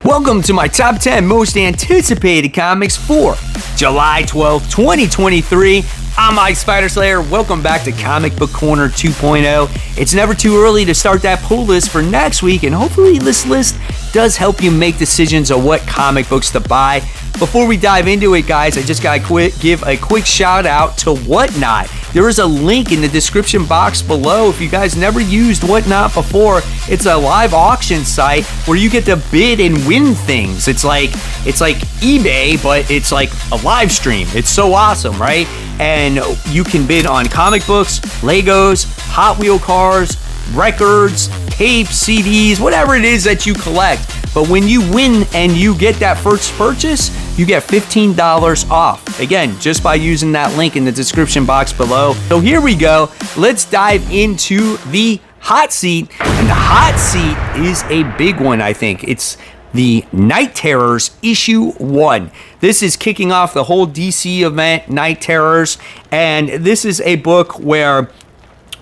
Welcome to my top 10 most anticipated comics for July 12th, 2023. I'm Mike Spider Slayer. Welcome back to Comic Book Corner 2.0. It's never too early to start that pull list for next week, and hopefully this list does help you make decisions on what comic books to buy. Before we dive into it, guys, I just gotta give a quick shout out to Whatnot. There is a link in the description box below. If you guys never used Whatnot before, it's a live auction site where you get to bid and win things. It's like eBay, but it's like a live stream. It's so awesome, right? And you can bid on comic books, Legos, Hot Wheel cars, records, tapes, CDs, whatever it is that you collect. But when you win and you get that first purchase, you get $15 off. Again, just by using that link in the description box below. So here we go. Let's dive into the hot seat. And the hot seat is a big one, I think. It's the Night Terrors issue 1. This is kicking off the whole DC event, Night Terrors. And this is a book where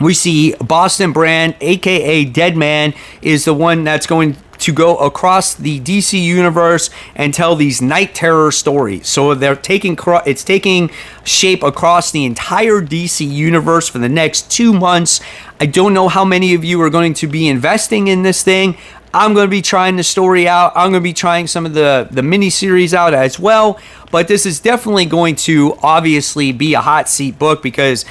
we see Boston Brand, aka Deadman, is the one that's going to go across the DC universe and tell these Night Terror stories. So it's taking shape across the entire DC universe for the next 2 months. I don't know how many of you are going to be investing in this thing. I'm going to be trying the story out. I'm going to be trying some of the mini-series out as well. But this is definitely going to obviously be a hot seat book because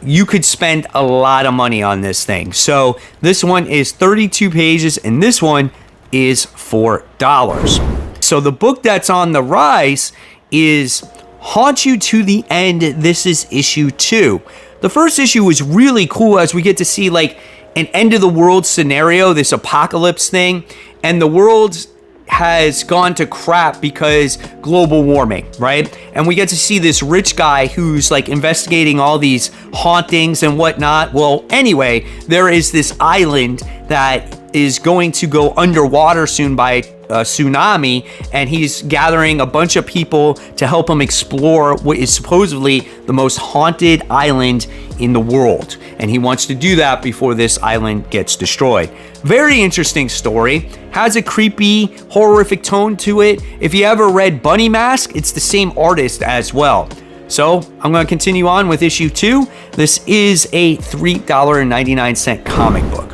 you could spend a lot of money on this thing. So this one is 32 pages and this one is $4. So the book that's on the rise is Haunt You to the End. This is issue 2. The first issue was really cool as we get to see like an end of the world scenario, this apocalypse thing, and the world has gone to crap because global warming, right? And we get to see this rich guy who's like investigating all these hauntings and whatnot. Well, anyway, there is this island that is going to go underwater soon by a tsunami, and he's gathering a bunch of people to help him explore what is supposedly the most haunted island in the world. And he wants to do that before this island gets destroyed. Very interesting story. Has a creepy, horrific tone to it. If you ever read Bunny Mask, it's the same artist as well. So I'm going to continue on with issue 2. This is a $3.99 comic book.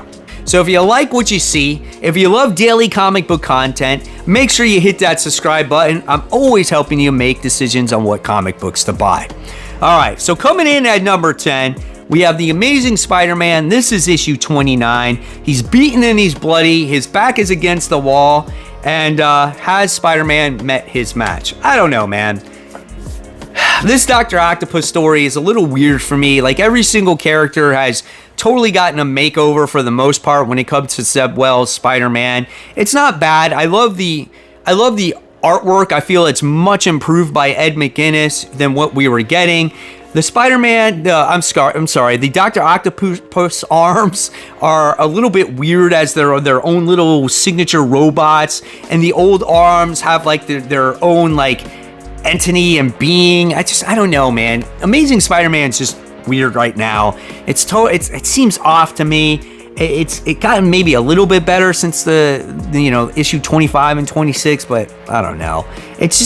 So if you like what you see, if you love daily comic book content, make sure you hit that subscribe button. I'm always helping you make decisions on what comic books to buy. All right, so coming in at number 10, we have The Amazing Spider-Man. This is issue 29. He's beaten and he's bloody. His back is against the wall. And has Spider-Man met his match? I don't know, man. This Dr. Octopus story is a little weird for me. Like, every single character has totally gotten a makeover for the most part when it comes to Zeb Wells' Spider-Man. It's not bad. I love the artwork. I feel it's much improved by Ed McGuinness than what we were getting. The Spider-Man, the Dr. Octopus arms are a little bit weird as they're their own little signature robots, and the old arms have like their own like entity and being. I don't know, man. Amazing Spider-Man's just weird right now. It seems off to me. It got maybe a little bit better since the issue 25 and 26, but I don't know. It's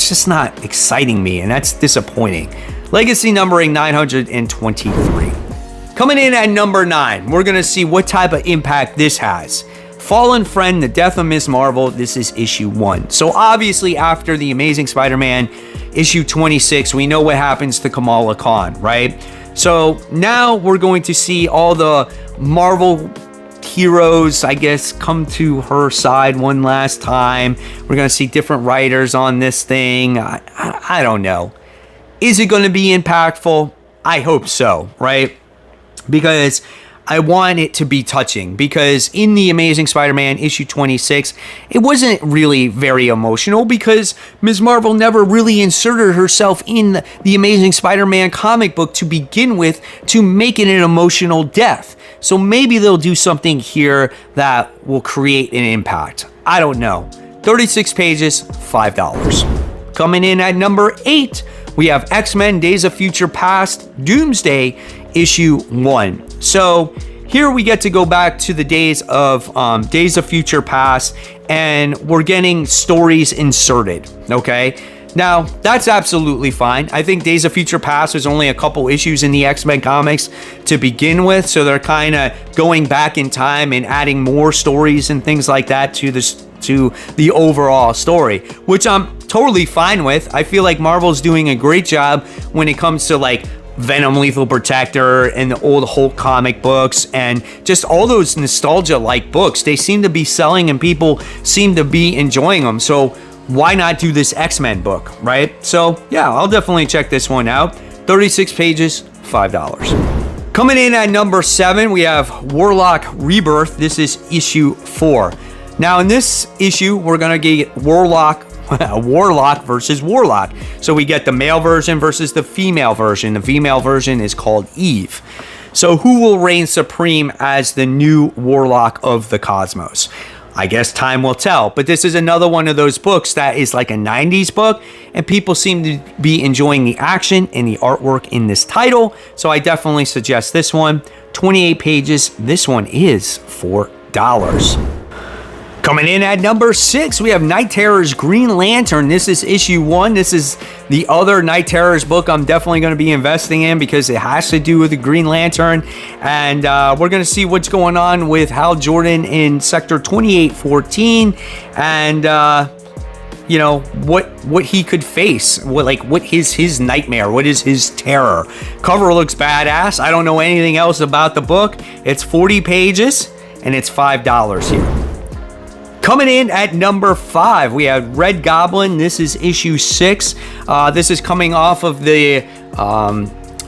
just not exciting me, and that's disappointing. Legacy numbering 923. Coming in at number 9, we're gonna see what type of impact this has. Fallen Friend, The Death of Ms. Marvel. This is issue 1. So obviously after The Amazing Spider-Man issue 26, we know what happens to Kamala Khan, right? So now we're going to see all the Marvel heroes, I guess, come to her side one last time. We're going to see different writers on this thing. I don't know. Is it going to be impactful? I hope so, right? Because I want it to be touching, because in The Amazing Spider-Man issue 26, it wasn't really very emotional because Ms. Marvel never really inserted herself in the Amazing Spider-Man comic book to begin with to make it an emotional death. So maybe they'll do something here that will create an impact. I don't know. 36 pages, $5. Coming in at number 8, we have X-Men Days of Future Past Doomsday issue 1. So here we get to go back to the days of Future Past, and we're getting stories inserted, okay? Now, that's absolutely fine. I think Days of Future Past was only a couple issues in the X-Men comics to begin with, so they're kind of going back in time and adding more stories and things like that to the overall story, which I'm totally fine with. I feel like Marvel's doing a great job when it comes to like Venom Lethal Protector and the old Hulk comic books and just all those nostalgia-like books. They seem to be selling and people seem to be enjoying them. So why not do this X-Men book, right? So yeah, I'll definitely check this one out. 36 pages, $5. Coming in at number 7, we have Warlock Rebirth. This is issue 4. Now in this issue, we're gonna get Warlock versus Warlock. So we get the male version versus the female version. The female version is called Eve. So who will reign supreme as the new Warlock of the Cosmos? I guess time will tell, but this is another one of those books that is like a 90s book, and people seem to be enjoying the action and the artwork in this title, so I definitely suggest this one. 28 pages, this one is $4. Coming in at number 6, we have Night Terror's Green Lantern. This is issue 1. This is the other Night Terror's book I'm definitely going to be investing in because it has to do with the Green Lantern. And we're going to see what's going on with Hal Jordan in Sector 2814 and, you know, what he could face. What is his nightmare? What is his terror? Cover looks badass. I don't know anything else about the book. It's 40 pages and it's $5 here. Coming in at number 5, we have Red Goblin. This is issue 6. This is coming off of the,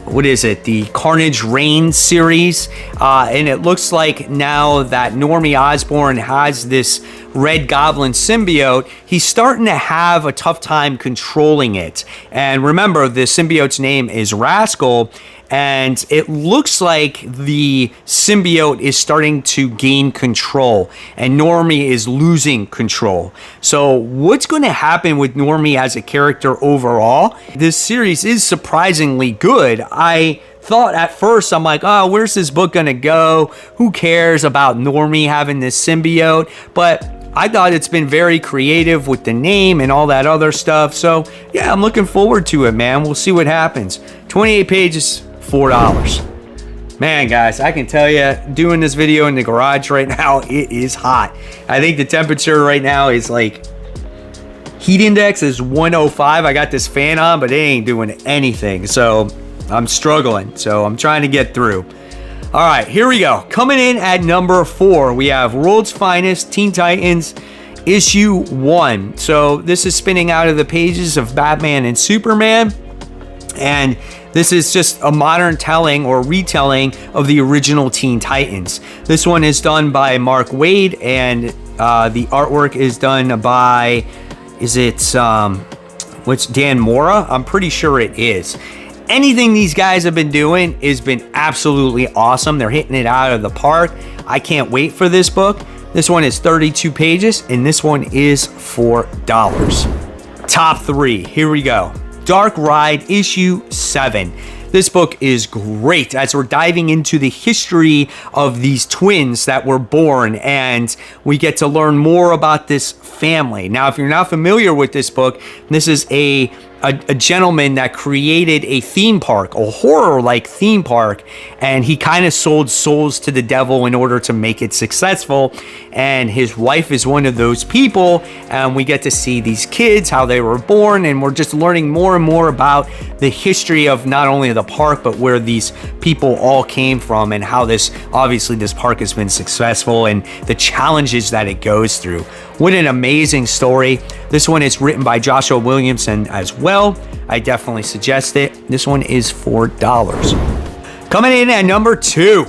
the Carnage Reign series. And it looks like now that Normie Osborn has this Red Goblin symbiote, he's starting to have a tough time controlling it. And remember, the symbiote's name is Rascal. And it looks like the symbiote is starting to gain control and Normie is losing control. So what's going to happen with Normie as a character overall? This series is surprisingly good. I thought at first, I'm like, oh, where's this book going to go? Who cares about Normie having this symbiote? But I thought it's been very creative with the name and all that other stuff. So yeah, I'm looking forward to it, man. We'll see what happens. 28 pages. $4. Man, guys, I can tell you, doing this video in the garage right now, it is hot. I think the temperature right now is like, heat index is 105. I got this fan on, but it ain't doing anything. So I'm struggling. So I'm trying to get through. All right, here we go. Coming in at number 4, we have World's Finest Teen Titans issue 1. So this is spinning out of the pages of Batman and Superman. And this is just a modern telling or retelling of the original Teen Titans. This one is done by Mark Waid, and the artwork is done by, Dan Mora? I'm pretty sure it is. Anything these guys have been doing has been absolutely awesome. They're hitting it out of the park. I can't wait for this book. This one is 32 pages, and this one is $4. Top 3, here we go. Dark Ride issue 7. This book is great as we're diving into the history of these twins that were born, and we get to learn more about this family. Now, if you're not familiar with this book, this is a gentleman that created a theme park, a horror-like theme park, and he kind of sold souls to the devil in order to make it successful. And his wife is one of those people, and we get to see these kids, how they were born, and we're just learning more and more about the history of not only the park, but where these people all came from, and how this park has been successful, and the challenges that it goes through. What an amazing story. This one is written by Joshua Williamson as well. I definitely suggest it. This one is $4. Coming in at number 2.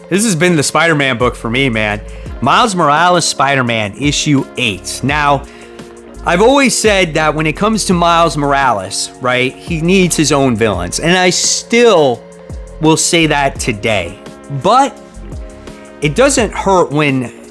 This has been the Spider-Man book for me, man. Miles Morales Spider-Man issue 8. Now, I've always said that when it comes to Miles Morales, right, he needs his own villains. And I still will say that today. But it doesn't hurt when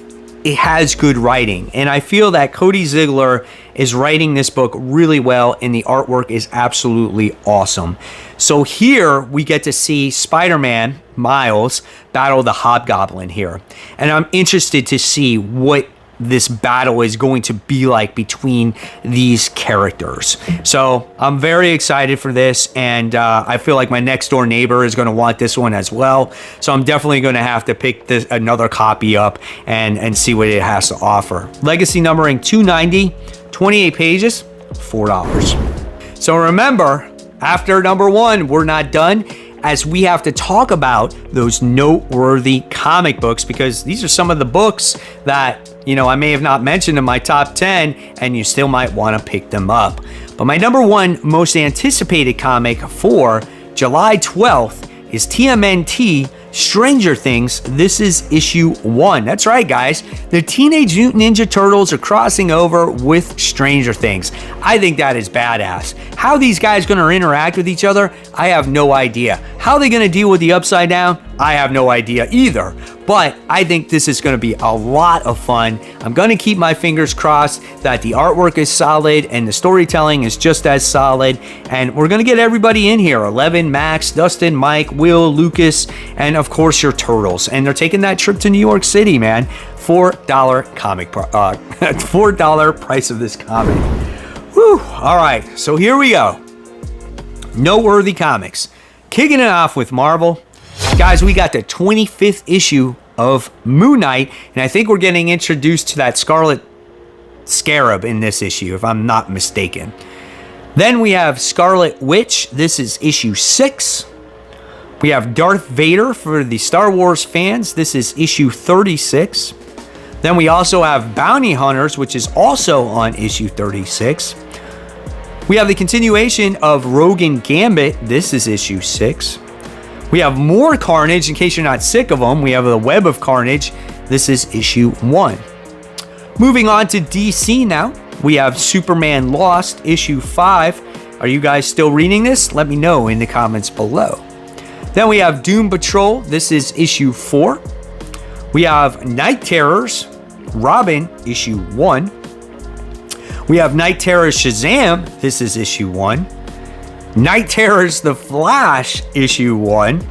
it has good writing, and I feel that Cody Ziegler is writing this book really well, and the artwork is absolutely awesome. So here we get to see Spider-Man, Miles, battle the Hobgoblin here, and I'm interested to see what this battle is going to be like between these characters. So I'm very excited for this, and I feel like my next door neighbor is going to want this one as well. So I'm definitely going to have to pick another copy up and see what it has to offer. Legacy numbering 290, 28 pages, $4. So remember, after number 1, we're not done, as we have to talk about those noteworthy comic books, because these are some of the books that, you know, I may have not mentioned in my top 10, and you still might want to pick them up. But my number 1 most anticipated comic for July 12th is TMNT Stranger Things. This is issue 1. That's right, guys. The Teenage Mutant Ninja Turtles are crossing over with Stranger Things. I think that is badass. How these guys going to interact with each other, I have no idea. How they going to deal with the Upside Down, I have no idea either. But I think this is going to be a lot of fun. I'm going to keep my fingers crossed that the artwork is solid and the storytelling is just as solid. And we're going to get everybody in here. 11, Max, Dustin, Mike, Will, Lucas, and of course your Turtles. And they're taking that trip to New York City, man. $4 comic, $4 price of this comic. Whew. All right, so here we go. Noteworthy comics. Kicking it off with Marvel. Guys, we got the 25th issue of Moon Knight, and I think we're getting introduced to that Scarlet Scarab in this issue, if I'm not mistaken. Then we have Scarlet Witch. This is issue 6. We have Darth Vader for the Star Wars fans. This is issue 36. Then we also have Bounty Hunters, which is also on issue 36. We have the continuation of Rogue and Gambit. This is issue 6. We have more Carnage, in case you're not sick of them. We have the Web of Carnage. This is issue 1. Moving on to DC now. We have Superman Lost, issue 5. Are you guys still reading this? Let me know in the comments below. Then we have Doom Patrol. This is issue 4. We have Night Terrors, Robin, issue 1. We have Night Terrors Shazam. This is issue 1. Night Terrors The Flash, issue 1.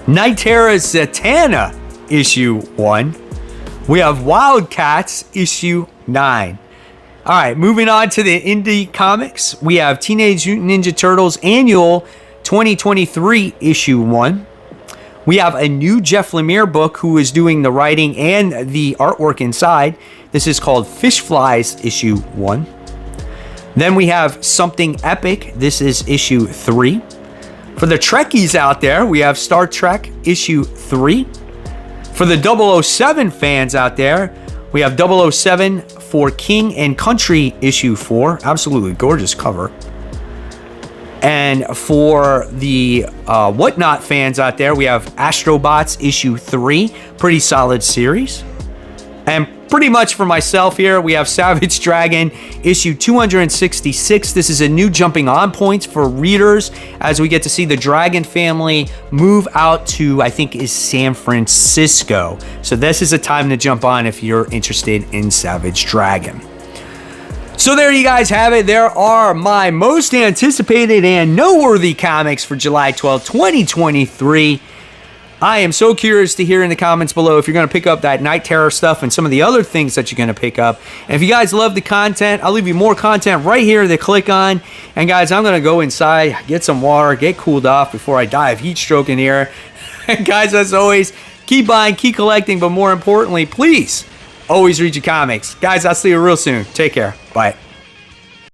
Night Terrors Zatanna, issue 1. We have Wildcats, issue 9. All right, moving on to the indie comics. We have Teenage Mutant Ninja Turtles Annual 2023, issue 1. We have a new Jeff Lemire book who is doing the writing and the artwork inside. This is called Fish Flies, issue 1. Then we have Something Epic. This is issue 3. For the Trekkies out there, we have Star Trek issue 3. For the 007 fans out there, we have 007 for King and Country issue 4. Absolutely gorgeous cover. And for the Whatnot fans out there, we have Astrobots issue 3. Pretty solid series. And pretty much for myself here, we have Savage Dragon issue 266. This is a new jumping on point for readers as we get to see the Dragon family move out to, I think, is San Francisco. So this is a time to jump on if you're interested in Savage Dragon. So there you guys have it. There are my most anticipated and noteworthy comics for July 12, 2023. I am so curious to hear in the comments below if you're going to pick up that Night Terror stuff and some of the other things that you're going to pick up. And if you guys love the content, I'll leave you more content right here to click on. And guys, I'm going to go inside, get some water, get cooled off before I die of heat stroke in here. And guys, as always, keep buying, keep collecting, but more importantly, please always read your comics. Guys, I'll see you real soon. Take care. Bye.